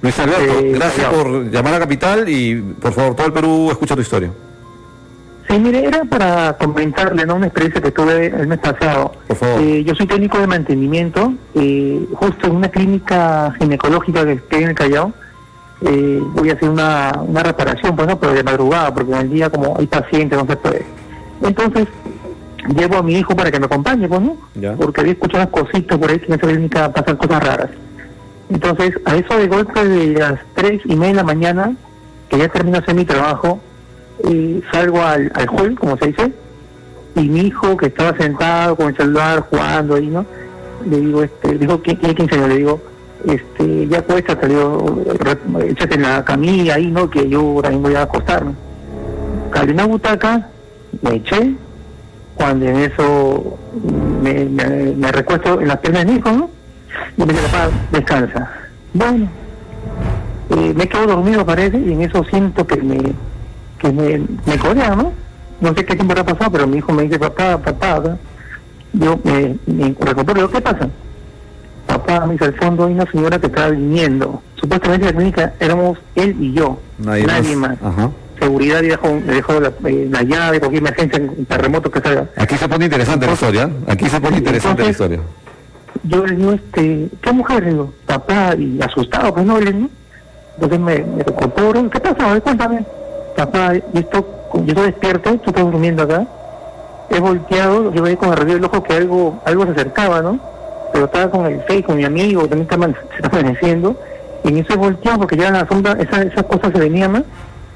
Luis Alberto, gracias Callao. por llamar a Capital y por favor, todo el Perú escucha tu historia. Sí, mire, era para comentarle, ¿no?, una experiencia que tuve el mes pasado. Por favor. Yo soy técnico de mantenimiento, justo en una clínica ginecológica que está en el Callao. Voy a hacer una reparación, pues, ¿no?, pero de madrugada, porque en el día, como hay pacientes, no se puede. Entonces, llevo a mi hijo para que me acompañe, pues, ¿no? Ya. Porque había escuchado unas cositas por ahí que en esa clínica pasan cosas raras. Entonces, a eso de golpe de las 3:30 de la mañana, que ya termino de hacer mi trabajo, salgo al hall, como se dice, y mi hijo, que estaba sentado con el celular jugando ahí, ¿no?, le digo, dijo, ¿quién 15 años? Le digo, ya acuéstate, le digo, échate en la camilla ahí, ¿no?, que yo también voy a acostarme. Caí en una butaca, me eché, cuando en eso me recuesto en las piernas de mi hijo, ¿no?, y me dice, papá, descansa. Bueno, me quedo dormido, parece, y en eso siento que me codea, ¿no? No sé qué tiempo habrá pasado, pero mi hijo me dice, papá, ¿no? Yo me recupero, digo, ¿qué pasa? Papá, me dice, al fondo hay una señora que estaba viniendo. Supuestamente en la clínica éramos él y yo, nadie más. Ajá. Seguridad dejó la llave, cualquier emergencia, en terremoto que salga. Aquí se pone interesante la historia. Aquí se pone interesante la historia. Yo le digo, ¿qué mujer? Le digo, papá, y asustado, pues no, le digo. Entonces me recupero, ¿qué pasa? A ver, cuéntame. Papá, yo estoy despierto, tú estás durmiendo acá. He volteado, yo veía con el rabillo del ojo que algo se acercaba, ¿no? Pero estaba con el Face, con mi amigo, también se estaba amaneciendo. Y en eso he volteado, porque ya en la sombra esas cosas se venían más.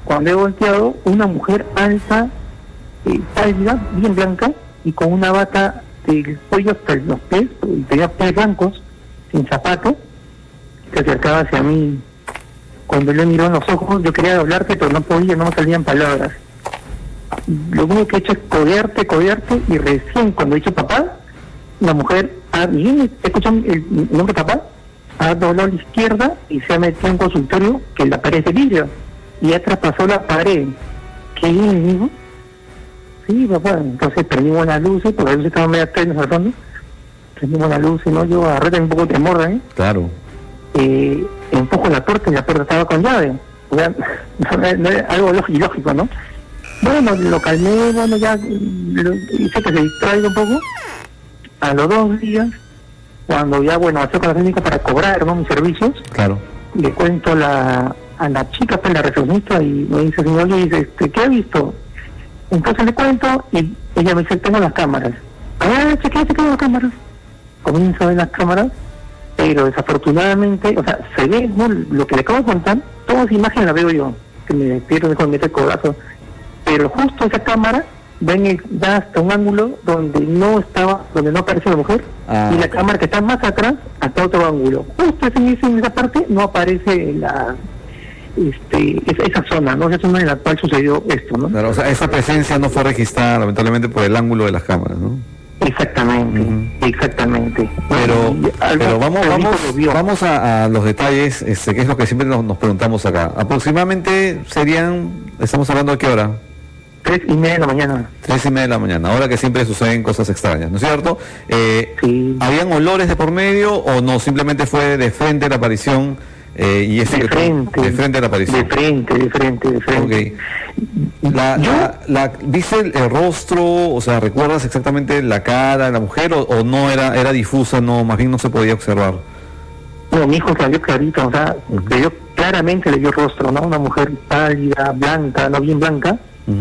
Cuando he volteado, una mujer alta, pálida, bien blanca, y con una bata del cuello hasta los pies, y tenía pies blancos, sin zapatos, se acercaba hacia mí. Cuando yo miró en los ojos, yo quería hablarte, pero no podía, no me salían palabras. Lo único que he hecho es codearte, y recién cuando he dicho papá, la mujer, escuchan el nombre papá, ha doblado a la izquierda y se ha metido en un consultorio que la pared es de vidrio, y ya traspasó la pared. ¿Qué digo? Sí, papá. Entonces prendimos las luces, porque las luces estaban medio tenues al fondo. Prendimos las luces, ¿no? Yo agarré también un poco de temor, ¿eh? Claro. Empujo la puerta y la puerta estaba con llave. O sea, no era algo ilógico, ¿no? Bueno, lo calmé, bueno, ya hice que se distraiga un poco. A los 2 días, cuando ya, bueno, hacer con la técnica para cobrar, ¿no?, mis servicios, Claro. le cuento a la chica, pues, la recepcionista, y me dice, señor, le dice, ¿qué ha visto? Entonces le cuento, y ella me dice, tengo las cámaras. A ver, chequea las cámaras. Comienzo a ver las cámaras, pero desafortunadamente, o sea, se ve, ¿no?, lo que le acabo de contar, toda esa imagen la veo yo, que me despierto, me mete el codazo, pero justo esa cámara da hasta un ángulo donde no aparece la mujer, y la cámara que está más atrás, hasta otro ángulo. Justo en esa parte no aparece esa zona, ¿no? Esa zona en la cual sucedió esto, ¿no? Claro, o sea, esa presencia no fue registrada lamentablemente por el ángulo de las cámaras, ¿no? Exactamente, exactamente. Pero vamos a los detalles, que es lo que siempre nos preguntamos acá. Aproximadamente estamos hablando de qué hora. 3:30 de la mañana. 3:30 de la mañana, ahora que siempre suceden cosas extrañas, ¿no es cierto? Sí. ¿Habían olores de por medio o no? Simplemente fue de frente la aparición y ese de frente a la aparición. De frente. Okay. ¿Dice el rostro, o sea, recuerdas exactamente la cara de la mujer o no era difusa, no, más bien no se podía observar? No, mi hijo salió clarito, o sea, claramente le dio rostro, ¿no? Una mujer pálida, blanca, no bien blanca,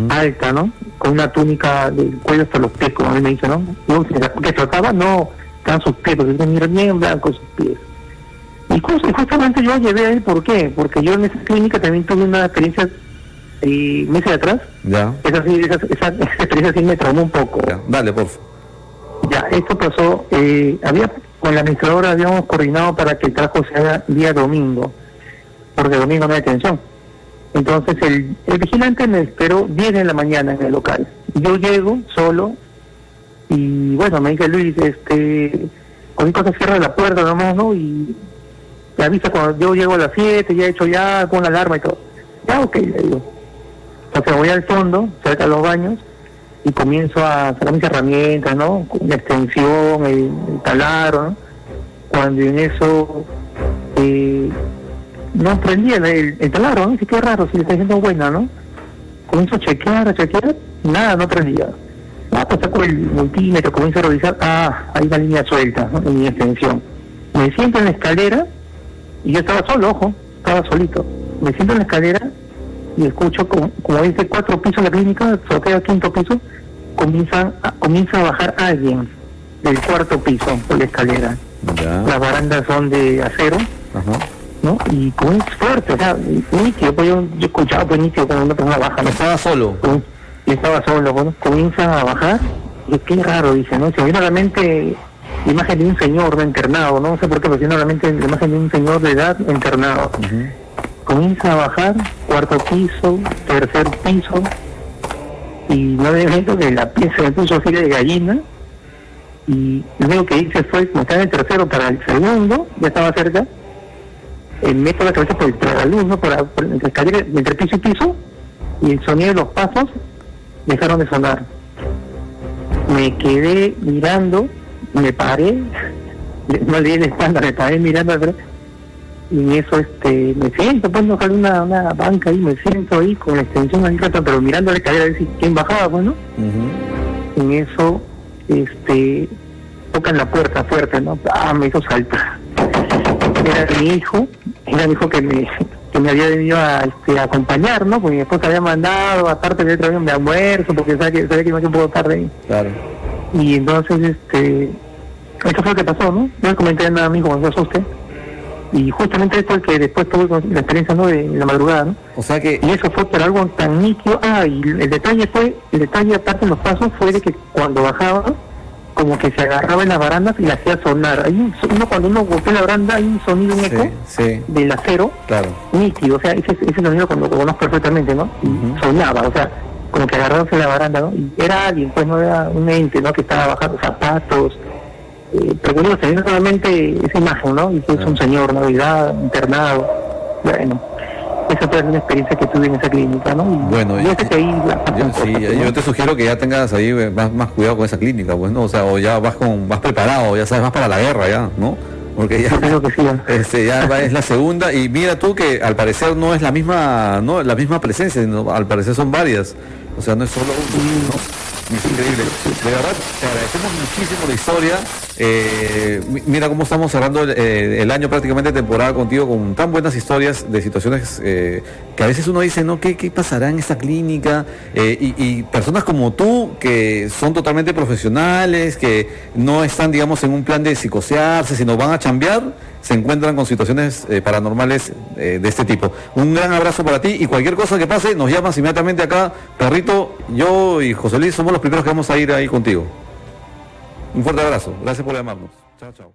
alta, ¿no? Con una túnica del cuello hasta los pies, como él me dice, ¿no? Que trataba, no, estaban sus pies, porque tenía bien blancos sus pies. Y justamente yo llevé a él, ¿por qué? Porque yo en esa clínica también tuve una experiencia meses atrás. Ya. Esa experiencia sí me traumó un poco. Ya. Dale, por favor. Ya, esto pasó, con la administradora habíamos coordinado para que el trabajo se haga día domingo, porque domingo no hay atención. Entonces el vigilante me esperó 10 de la mañana en el local. Yo llego solo y bueno, me dice Luis, cualquier cosa cierra la puerta nomás, ¿no? Y me avisa cuando yo llego a las 7, ya he hecho con la alarma y todo. Ya, ok, le digo. Entonces voy al fondo, cerca de los baños, y comienzo a sacar mis herramientas, ¿no? La extensión, el taladro, ¿no? Cuando en eso no prendía el taladro, ¿no? Dice, qué raro, si le está diciendo buena, ¿no? Comienzo a chequear, nada, no prendía. Pues saco el multímetro, comienzo a revisar, hay una línea suelta, ¿no? En mi extensión. Me siento en la escalera, y yo estaba solo, ojo, estaba solito. Me siento en la escalera y escucho, como dice, 4 pisos la clínica, sorteo al 5.º piso, comienza a bajar alguien del 4.º piso por la escalera. Ya. Las barandas son de acero, Ajá. ¿no? Y como es fuerte, o sea, nítido, pues yo escuchaba pues nítido cuando una persona baja, ¿no? Estaba solo. Y estaba solo, bueno, comienza a bajar, y qué raro, dice, ¿no? Se me vino a la mente la imagen de un señor, ¿no? Internado, ¿no? No sé por qué, pero se me vino a la mente la imagen de un señor de edad internado. Comienza a bajar, 4.º piso, 3.er piso, y no me meto que la pieza me puso así de gallina, y lo único que hice fue, como estaba en el 3.º para el 2.º, ya estaba cerca, meto la cabeza por la luz, ¿no? Por la escalera, entre piso y piso, y el sonido de los pasos dejaron de sonar. Me quedé mirando, me paré, no le di la espalda, me paré mirando atrás, y en eso me siento, pues no, una banca ahí, me siento ahí con la extensión ahí, pero mirando la escalera a ver si quién bajaba, pues, ¿no? En eso, tocan la puerta fuerte, ¿no? Me hizo saltar. Era mi hijo que me había venido a acompañar, ¿no? Porque mi esposa había mandado, aparte de otro de almuerzo, porque sabía que iba a ser un poco tarde. Claro. Y entonces, esto fue lo que pasó, ¿no? No le comenté nada a mi hijo cuando se asuste. Y justamente esto es que después tuve la experiencia, ¿no? De la madrugada, ¿no? O sea que... Y eso fue por algo tan nítido. Y el detalle aparte de los pasos fue de que cuando bajaba, como que se agarraba en las barandas y la hacía sonar. Cuando uno golpea la baranda hay un sonido, un eco del acero, claro, nítido, o sea, ese sonido cuando lo conozco perfectamente, ¿no? Y sonaba, o sea, como que agarrándose la baranda, ¿no? Y era alguien, pues no era un ente, ¿no? Que estaba bajando zapatos, pero bueno, se viene solamente esa imagen, ¿no? Y que es un señor, Navidad, internado, bueno. Esa fue una experiencia que tuve en esa clínica, ¿no? Bueno, yo te sugiero que ya tengas ahí más cuidado con esa clínica, pues, ¿no? O sea, o ya vas preparado, ya sabes, vas para la guerra ya, ¿no? Porque ya, creo que sí, ya es la segunda, y mira tú que al parecer no es la misma presencia, sino al parecer son varias. O sea, no es solo uno, ¿no? Es increíble. De verdad, te agradecemos muchísimo la historia. Mira cómo estamos cerrando el año prácticamente temporada contigo, con tan buenas historias de situaciones que a veces uno dice, ¿no? ¿Qué pasará en esta clínica? Y personas como tú, que son totalmente profesionales, que no están, digamos, en un plan de psicosearse, sino van a chambear, se encuentran con situaciones paranormales de este tipo. Un gran abrazo para ti, y cualquier cosa que pase, nos llamas inmediatamente acá, Perrito. Yo y José Luis somos los primeros que vamos a ir ahí contigo. Un fuerte abrazo, gracias por llamarnos. Chao, chao.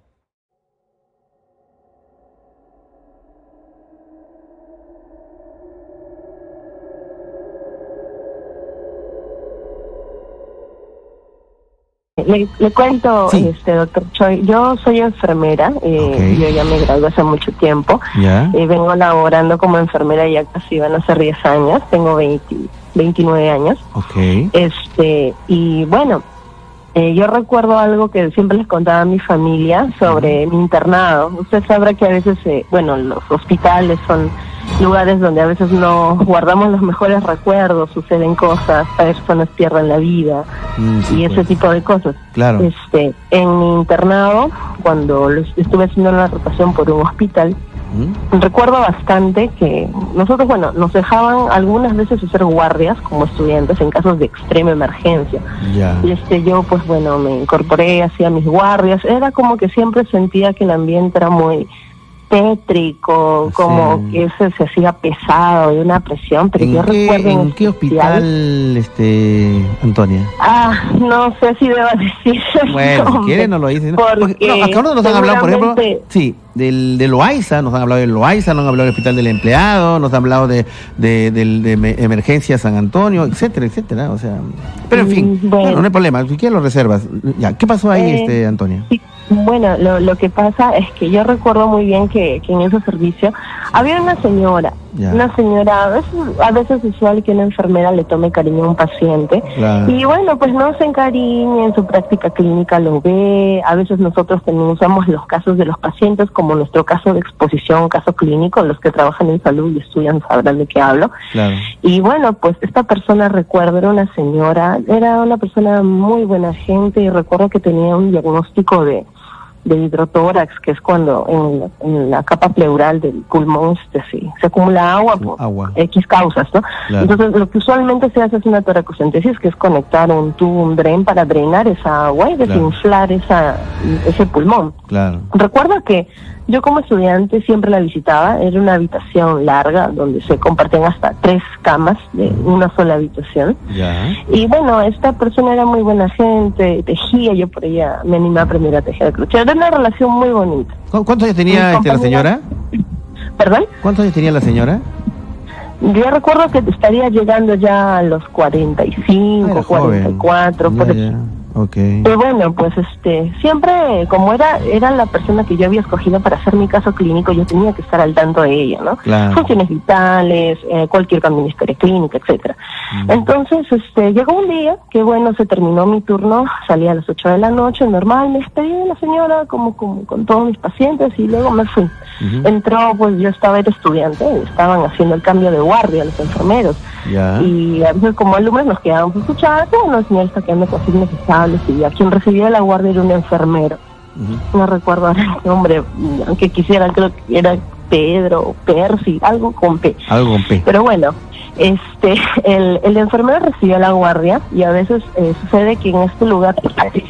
Le cuento, sí. Doctor Choi, yo soy enfermera, yo ya me gradué hace mucho tiempo, vengo laborando como enfermera ya casi van a ser 10 años, tengo 29 años, y bueno, yo recuerdo algo que siempre les contaba a mi familia sobre mi internado. Usted sabrá que a veces, los hospitales son lugares donde a veces no guardamos los mejores recuerdos, suceden cosas, personas pierden la vida y ese tipo de cosas. Claro. En mi internado, cuando estuve haciendo una rotación por un hospital, recuerdo bastante que nosotros, nos dejaban algunas veces hacer guardias como estudiantes en casos de extrema emergencia. Y yo, me incorporé, hacía mis guardias. Era como que siempre sentía que el ambiente era muy tétrico, como que se hacía pesado, de una presión, pero yo recuerdo ¿En qué hospital, Antonia? No sé si debo decir. Bueno, si quiere no lo dice, ¿no? Porque acá nos han hablado, por ejemplo, del Loaiza, nos han hablado del Loaiza, nos han hablado del Hospital del Empleado, nos han hablado de Emergencia San Antonio, etcétera, etcétera, o sea, pero en fin, no hay problema, si quieres lo reservas. Ya, ¿qué pasó ahí, Antonia? Sí. Lo que pasa es que yo recuerdo muy bien que en ese servicio había una señora Una señora, a veces es usual que una enfermera le tome cariño a un paciente. Claro. Y bueno, pues no se encariña, en su práctica clínica lo ve. A veces nosotros también usamos los casos de los pacientes como nuestro caso de exposición, caso clínico. Los que trabajan en salud y estudian sabrán de qué hablo. Claro. Y bueno, pues esta persona, recuerdo, era una señora, era una persona muy buena gente, y recuerdo que tenía un diagnóstico de hidrotórax, que es cuando en la capa pleural del pulmón se acumula agua por X causas, ¿no? Claro. Entonces, lo que usualmente se hace es una toracocentesis, que es conectar un tubo, un dren para drenar esa agua y desinflar ese pulmón. Claro. Recuerdo que yo como estudiante siempre la visitaba. Era una habitación larga donde se compartían hasta 3 camas de una sola habitación. Y bueno, esta persona era muy buena gente, tejía, yo por ella me animé a aprender a tejer crochet. Era una relación muy bonita. ¿Cuántos años tenía la señora? ¿Perdón? ¿Cuántos años tenía la señora? Yo recuerdo que estaría llegando ya a los 45, 44, por eso. Okay. Y bueno, pues siempre, como era la persona que yo había escogido para hacer mi caso clínico, yo tenía que estar al tanto de ella, ¿no? Claro. Funciones vitales, cualquier cambio en historia clínica, etcétera. Entonces, llegó un día que bueno, se terminó mi turno, salí a las 8 de la noche, normal, me despedí de la señora como con todos mis pacientes y luego me fui. Entró, pues yo era estudiante, estaban haciendo el cambio de guardia los enfermeros. Y a veces como alumnos nos quedábamos a escuchar, bueno, señor está quedando con signos estables, y a quien recibía la guardia era un enfermero. No recuerdo ahora el nombre, aunque quisiera, creo que era Pedro, Percy, algo con P. Pero bueno, el enfermero recibió la guardia, y a veces sucede que en este lugar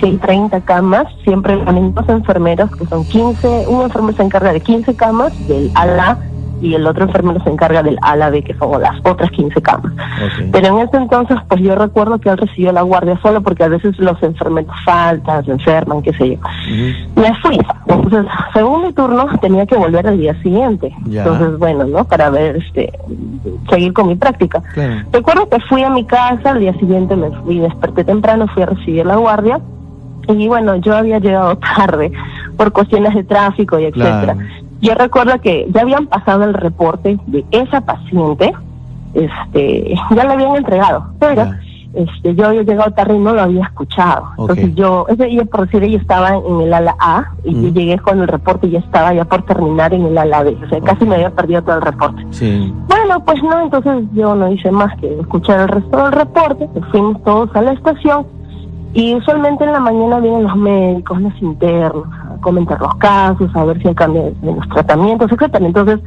si hay 30 camas, siempre ponen 2 enfermeros, que son 15, un enfermero se encarga de 15 camas del ala, y el otro enfermero se encarga del ala B, que son las otras 15 camas. Pero en ese entonces, pues yo recuerdo que él recibió la guardia solo porque a veces los enfermeros faltan, se enferman, qué sé yo. Me fui. Entonces, según mi turno, tenía que volver al día siguiente. Entonces, bueno, ¿no? Para ver, seguir con mi práctica. Recuerdo que fui a mi casa, al día siguiente me fui, desperté temprano, fui a recibir la guardia. Y bueno, yo había llegado tarde por cuestiones de tráfico y etcétera. Yo recuerdo que ya habían pasado el reporte de esa paciente, ya lo habían entregado, pero yo había llegado tarde y no lo había escuchado. Entonces ese día, por decir, ella estaba en el ala A, y yo llegué con el reporte y ya estaba ya por terminar en el ala B, o sea, casi me había perdido todo el reporte. Bueno, pues no, entonces yo no hice más que escuchar el resto del reporte, fuimos todos a la estación, y usualmente en la mañana vienen los médicos, los internos, a comentar los casos, a ver si hay cambios en los tratamientos, etcétera. Entonces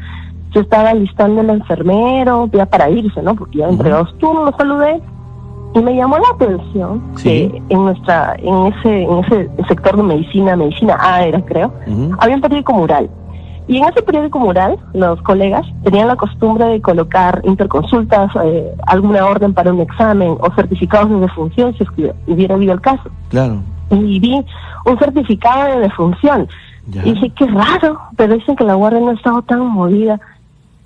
yo estaba listando al enfermero ya para irse, ¿no? Porque ya entregado los turnos, lo saludé, y me llamó la atención que en ese sector de medicina A era, creo, había un periódico mural. Y en ese periódico mural, los colegas tenían la costumbre de colocar interconsultas, alguna orden para un examen o certificados de defunción, si es que hubiera habido el caso. Y vi un certificado de defunción. Y dije, qué raro, pero dicen que la guardia no ha estado tan movida.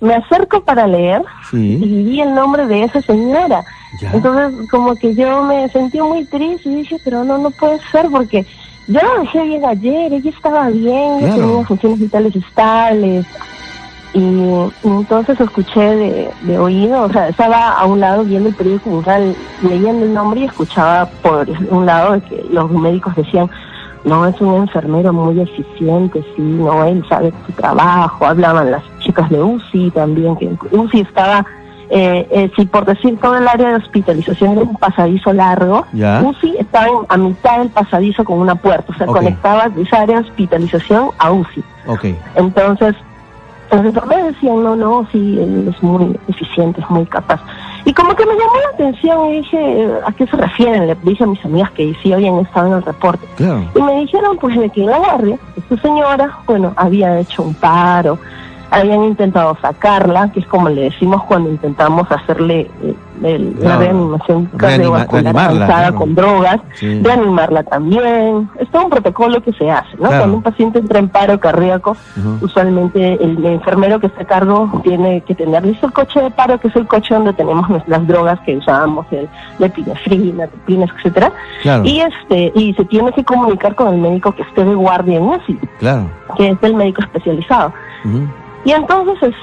Me acerco para leer y vi el nombre de esa señora. Entonces, como que yo me sentí muy triste y dije, pero no puede ser, porque yo la dejé bien ayer, ella estaba bien, tenía funciones vitales estables. Y entonces escuché de oído, o sea, estaba a un lado viendo el periódico mural, leyendo el nombre, y escuchaba por un lado de que los médicos decían, no, es un enfermero muy eficiente, sí, no, él sabe su trabajo. Hablaban las chicas de UCI también, que UCI estaba, si por decir todo el área de hospitalización era un pasadizo largo, UCI estaba a mitad del pasadizo con una puerta, o sea, conectaba esa área de hospitalización a UCI. Entonces me decían, no, sí, él es muy eficiente, es muy capaz. Y como que me llamó la atención y dije, ¿a qué se refieren? Le dije a mis amigas que sí habían estado en el reporte. Y me dijeron, pues, de que en la guardia, esta señora, bueno, había hecho un paro, habían intentado sacarla, que es como le decimos cuando intentamos hacerle la reanimación cardiovascular avanzada con drogas, reanimarla también. Es todo un protocolo que se hace, ¿no? Cuando un paciente entra en paro cardíaco, usualmente el enfermero que está a cargo tiene que tener listo el coche de paro, que es el coche donde tenemos las drogas que usamos, la epinefrina, tepinas, etcétera. Y se tiene que comunicar con el médico que esté de guardia en UCI, que es el médico especializado. Y entonces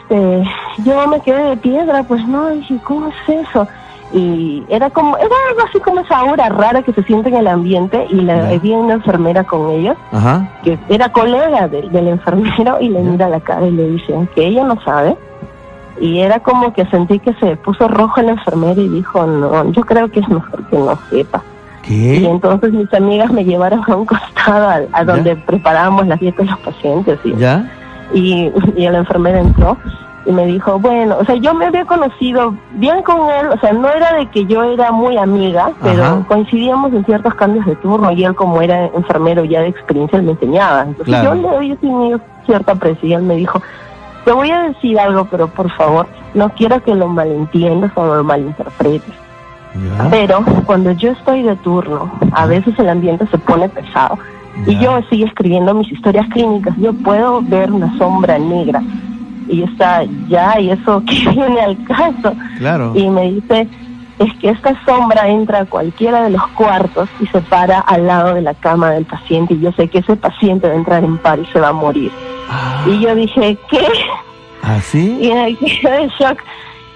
yo me quedé de piedra, pues no, dije, ¿cómo es eso? Y era algo así como esa aura rara que se siente en el ambiente, y había una enfermera con ellos, que era colega del enfermero, y le mira la cara y le dice que ella no sabe. Y era como que sentí que se puso rojo el enfermero y dijo, no, yo creo que es mejor que no sepa. ¿Qué? Y entonces mis amigas me llevaron a un costado a donde preparábamos las dietas de los pacientes. Y el enfermero entró y me dijo, bueno, o sea, yo me había conocido bien con él, o sea, no era de que yo era muy amiga, pero coincidíamos en ciertos cambios de turno, y él, como era enfermero ya de experiencia, él me enseñaba. Entonces yo le había tenido cierta aprecio, y él me dijo, te voy a decir algo, pero por favor, no quiero que lo malentiendas o lo malinterpretes. Pero cuando yo estoy de turno, a veces el ambiente se pone pesado, y yo sigo escribiendo mis historias clínicas, yo puedo ver una sombra negra, y está y eso que viene al caso. Y me dice, es que esta sombra entra a cualquiera de los cuartos y se para al lado de la cama del paciente, y yo sé que ese paciente va a entrar en paro y se va a morir. Y yo dije, ¿qué? ¿Así? Y me quedé de shock.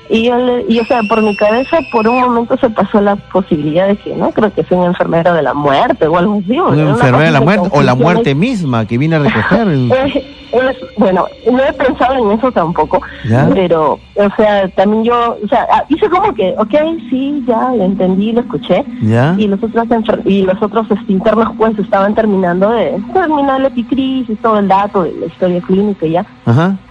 Y o sea, por mi cabeza por un momento se pasó la posibilidad de que, no, creo que es un enfermero de la muerte o algo así. ¿Un enfermero de la muerte o la muerte misma que viene a recoger? Bueno, no he pensado en eso tampoco, pero, o sea, también yo, o sea, hice como que, sí, ya, lo entendí, lo escuché, y los otros internos pues estaban terminando de terminar la epicrisis, todo el dato de la historia clínica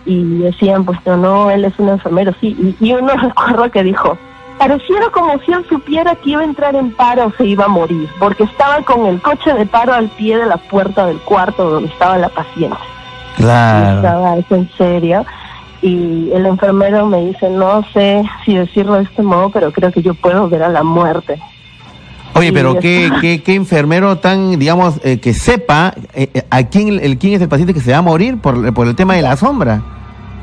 y decían, pues no, él es un enfermero, sí, y uno recuerdo que dijo, pareciera como si él supiera que iba a entrar en paro o se iba a morir, porque estaba con el coche de paro al pie de la puerta del cuarto donde estaba la paciente. Claro. Estaba eso en serio, y el enfermero me dice, no sé si decirlo de este modo, pero creo que yo puedo ver a la muerte. Oye, pero ¿qué enfermero tan, digamos, que sepa a quién es el paciente que se va a morir por el tema de la sombra?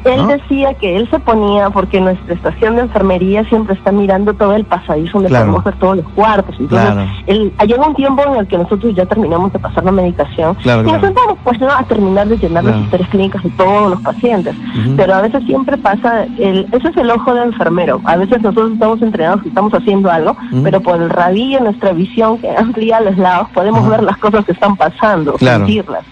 Él decía que él se ponía, porque nuestra estación de enfermería siempre está mirando todo el pasadizo donde podemos ver todos los cuartos. Entonces, llegó un tiempo en el que nosotros ya terminamos de pasar la medicación y nos sentamos pues a terminar de llenar las historias clínicas de todos los pacientes. Pero a veces siempre pasa, ese es el ojo del enfermero. A veces nosotros estamos entrenados y estamos haciendo algo, pero por el rabillo, nuestra visión que amplía a los lados, podemos ver las cosas que están pasando, sentirlas.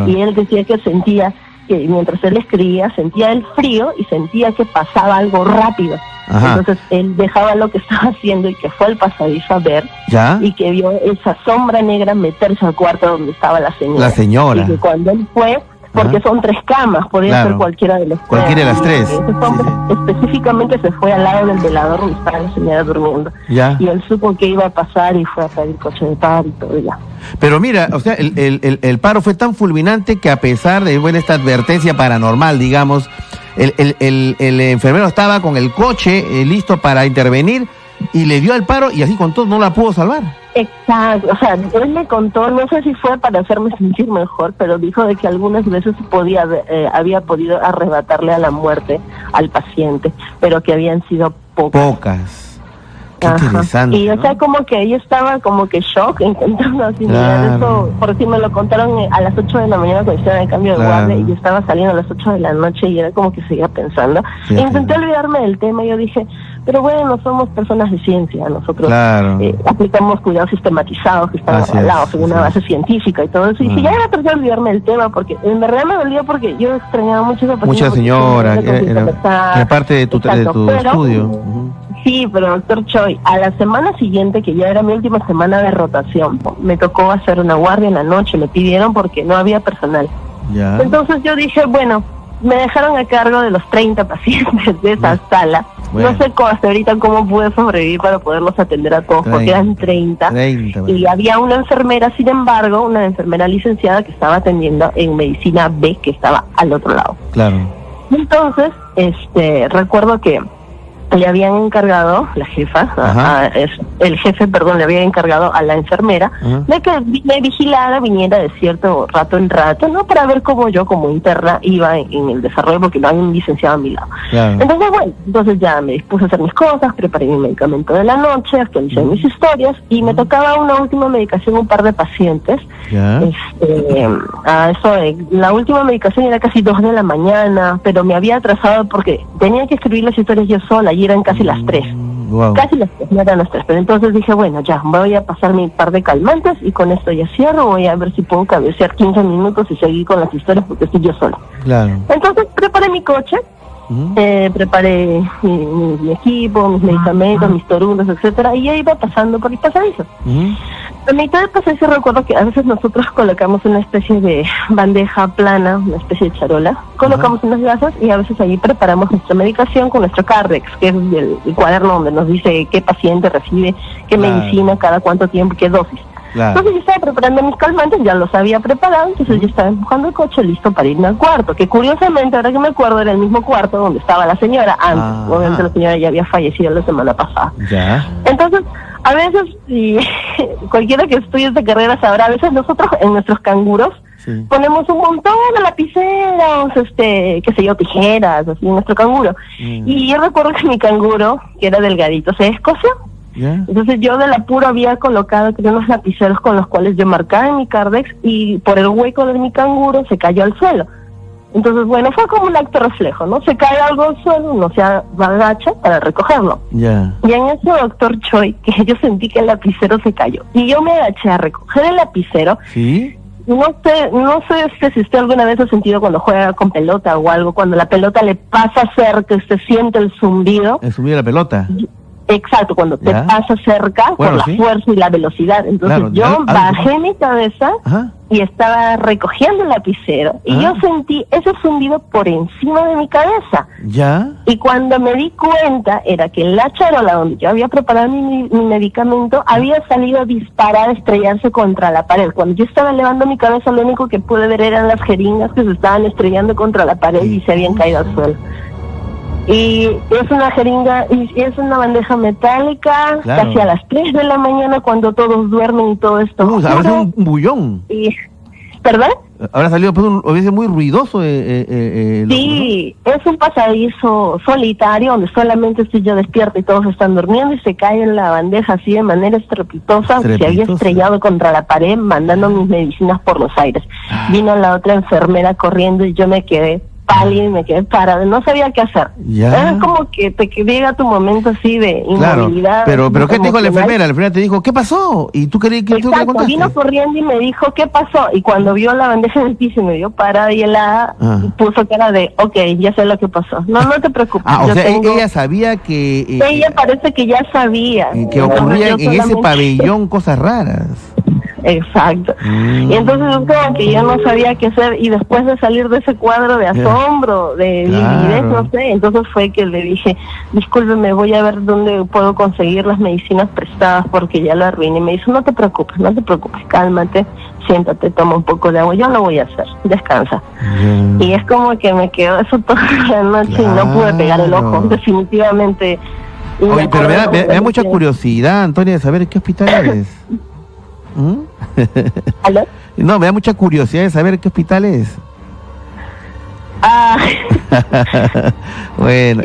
Y él decía que sentía que mientras él escribía sentía el frío y sentía que pasaba algo rápido. Entonces él dejaba lo que estaba haciendo y que fue al pasadizo a ver y que vio esa sombra negra meterse al cuarto donde estaba la señora. Y que cuando él fue, porque son 3 camas, podía ser cualquiera de los tres. Cualquiera de las 3. Específicamente se fue al lado del velador donde estaba la señora durmiendo. Y él supo que iba a pasar y fue a pedir coche de paro y todo Pero mira, o sea, el paro fue tan fulminante que, a pesar de esta advertencia paranormal, digamos, el enfermero estaba con el coche listo para intervenir y le dio al paro, y así con todo no la pudo salvar. Exacto, o sea, él me contó, no sé si fue para hacerme sentir mejor, pero dijo de que algunas veces había podido arrebatarle a la muerte al paciente, pero que habían sido pocas. Qué interesante. Y o sea, como que ella estaba como que shock, intentando asimilar eso, por si me lo contaron a las 8 de la mañana cuando hicieron el cambio de guardia, y yo estaba saliendo a las 8 de la noche y era como que seguía pensando. Intenté olvidarme del tema, y yo dije, pero bueno, somos personas de ciencia, nosotros aplicamos cuidados sistematizados que están avalados según una base científica y todo eso, y si ya era tratar de olvidarme del tema, porque en verdad me dolía, porque yo extrañaba mucho esa mucha señora, era parte de tu estudio. Sí, pero doctor Choi, a la semana siguiente, que ya era mi última semana de rotación, me tocó hacer una guardia en la noche, me pidieron porque no había personal. Entonces yo dije, bueno, me dejaron a cargo de los 30 pacientes de esa sala. No sé hasta ahorita cómo pude sobrevivir para poderlos atender a todos, porque eran 30 y había una enfermera, sin embargo, una enfermera licenciada que estaba atendiendo en medicina B, que estaba al otro lado. Entonces, recuerdo que le habían encargado, la jefa, el jefe, le había encargado a la enfermera de que me vigilara, viniera de cierto rato en rato, ¿no? Para ver cómo yo, como interna, iba en el desarrollo, porque no hay un licenciado a mi lado. Claro. Entonces ya me dispuse a hacer mis cosas, preparé mi medicamento de la noche, actualicé mis historias, y me tocaba una última medicación, un par de pacientes. La última medicación era casi 2 de la mañana, pero me había atrasado porque tenía que escribir las historias yo sola y eran casi las 3. Wow. Casi las 3, no eran las 3. Pero entonces dije, bueno, ya, voy a pasar mi par de calmantes y con esto ya cierro. Voy a ver si puedo cabecear 15 minutos y seguir con las historias porque estoy yo sola. Claro. Entonces preparé mi coche, preparé mi equipo, mis medicamentos, mis torunos, etcétera, y ya iba pasando por el pasadizo. A mitad del pasadizo recuerdo que a veces nosotros colocamos una especie de bandeja plana, una especie de charola, colocamos unas gasas y a veces allí preparamos nuestra medicación con nuestro Cardex, que es el cuaderno donde nos dice qué paciente recibe, qué medicina, cada cuánto tiempo, qué dosis. Claro. Entonces yo estaba preparando mis calmantes, ya los había preparado, entonces yo estaba empujando el coche listo para irme al cuarto, que curiosamente, ahora que me acuerdo, era el mismo cuarto donde estaba la señora antes. Obviamente la señora ya había fallecido la semana pasada. Entonces, a veces, y cualquiera que estudie esta carrera sabrá, a veces nosotros en nuestros canguros ponemos un montón de lapiceros, qué sé yo, tijeras, así en nuestro canguro. Y yo recuerdo que mi canguro, que era delgadito, se escoció. Entonces yo del apuro había colocado unos lapiceros con los cuales yo marcaba en mi Cardex y por el hueco de mi canguro se cayó al suelo. Entonces, bueno, fue como un acto reflejo, ¿no? Se cae algo al suelo, uno se agacha para recogerlo. Y en ese, doctor Choi, que yo sentí que el lapicero se cayó. Y yo me agaché a recoger el lapicero. No sé si usted alguna vez ha sentido cuando juega con pelota o algo, cuando la pelota le pasa cerca, usted siente el zumbido. El zumbido de la pelota. Exacto, cuando te pasa cerca, por la fuerza y la velocidad. Entonces yo bajé mi cabeza y estaba recogiendo el lapicero y yo sentí ese zumbido por encima de mi cabeza. Y cuando me di cuenta era que la charola donde yo había preparado mi medicamento había salido a disparar, a estrellarse contra la pared. Cuando yo estaba elevando mi cabeza, lo único que pude ver eran las jeringas que se estaban estrellando contra la pared y se habían caído al suelo. Y es una jeringa, y es una bandeja metálica, casi a las 3 de la mañana cuando todos duermen y todo esto. Habrá sido un bullón. ¿Perdón? Habrá salido pues, muy ruidoso. Sí, es un pasadizo solitario donde solamente estoy yo despierta y todos están durmiendo y se cae en la bandeja así de manera estrepitosa. Se había estrellado contra la pared mandando mis medicinas por los aires. Vino la otra enfermera corriendo y yo me quedé pálida y me quedé parada, no sabía qué hacer. Es como que te llega tu momento así de inmovilidad. Pero ¿qué te dijo la enfermera? La enfermera te dijo, ¿qué pasó? Y tú querías que tú le contaste. Vino corriendo y me dijo, ¿qué pasó? Y cuando vio la bandeja del piso y me vio parada y helada, puso cara de, ya sé lo que pasó. No te preocupes. O sea, ella sabía que... ella parece que ya sabía. Que ocurría en ese pabellón cosas raras. Exacto. Y entonces es como que yo no sabía qué hacer y después de salir de ese cuadro de asombro, de lividez, no sé, entonces fue que le dije, discúlpeme, voy a ver dónde puedo conseguir las medicinas prestadas porque ya lo arruiné. Y me dijo, no te preocupes, cálmate, siéntate, toma un poco de agua, yo lo voy a hacer, descansa. Y es como que me quedó eso toda la noche y no pude pegar el ojo, definitivamente. Oye, pero me da mucha curiosidad, Antonia, de saber qué hospital eres. ¿Aló? No, me da mucha curiosidad de saber qué hospital es. Bueno,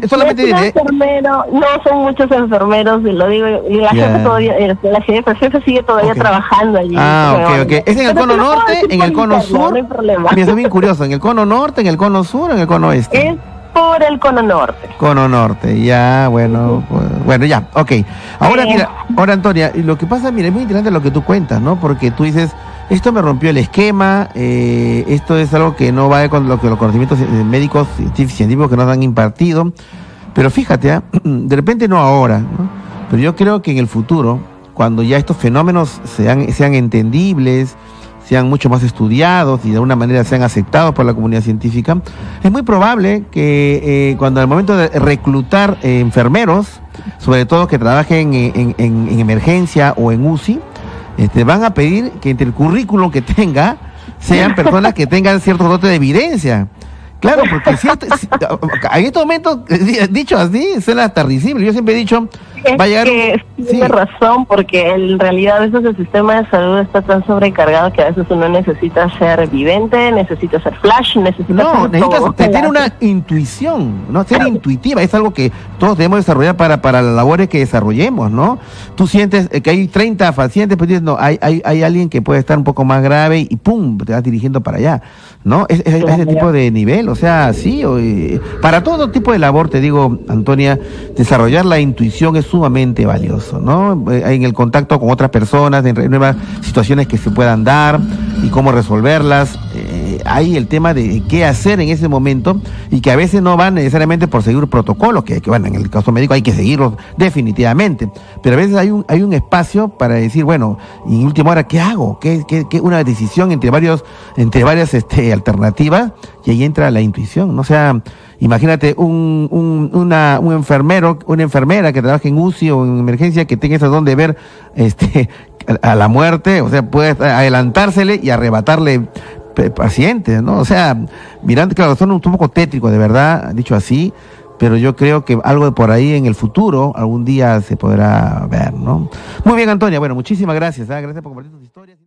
solamente dime. Enfermero, no son muchos enfermeros, y lo digo, y la jefe todavía, el jefe sigue todavía trabajando allí. Ok. ¿Es en el cono norte, en el cono sur? No hay problema. Mira, soy bien curioso, ¿en el cono norte, en el cono sur o en el cono oeste? Es por el cono norte. Cono norte, ya, bueno, ya, ok. Ahora, mira, Antonia, lo que pasa, mira, es muy interesante lo que tú cuentas, ¿no? Porque tú dices, esto me rompió el esquema, esto es algo que no va con los conocimientos médicos, científicos que nos han impartido, pero fíjate, de repente no ahora, ¿no? Pero yo creo que en el futuro, cuando ya estos fenómenos sean entendibles, sean mucho más estudiados y de alguna manera sean aceptados por la comunidad científica, es muy probable que cuando al momento de reclutar enfermeros, sobre todo que trabajen en emergencia o en UCI, van a pedir que entre el currículum que tenga sean personas que tengan cierto dote de evidencia. Claro, porque en estos momentos, dicho así, suena hasta risible. Yo siempre he dicho, va a llegar... Tiene razón, porque en realidad a veces el sistema de salud está tan sobrecargado que a veces uno necesita ser vidente, necesita ser flash, necesitas tener una intuición, ¿no? Ser intuitiva, es algo que todos debemos desarrollar para las labores que desarrollemos, ¿no? Tú sientes que hay 30 pacientes, pero dices, no, hay alguien que puede estar un poco más grave y ¡pum!, te vas dirigiendo para allá, ¿no? Ese tipo de nivel, o sea, sí, para todo tipo de labor, te digo, Antonia, desarrollar la intuición es sumamente valioso, ¿no? En el contacto con otras personas, en nuevas situaciones que se puedan dar y cómo resolverlas. Hay el tema de qué hacer en ese momento y que a veces no van necesariamente por seguir protocolos, que bueno, en el caso médico hay que seguirlos definitivamente, pero a veces hay un espacio para decir, bueno, en última hora, ¿qué hago? ¿Qué una decisión entre varias alternativas? Y ahí entra la intuición, ¿no? O sea, imagínate un enfermero, una enfermera que trabaja en UCI o en emergencia que tenga ese don de ver a la muerte, o sea, puede adelantársele y arrebatarle pacientes, ¿no? O sea, mirando, claro, son un poco tétricos, de verdad, dicho así, pero yo creo que algo de por ahí en el futuro, algún día se podrá ver, ¿no? Muy bien, Antonia, bueno, muchísimas gracias, gracias por compartir tus historias.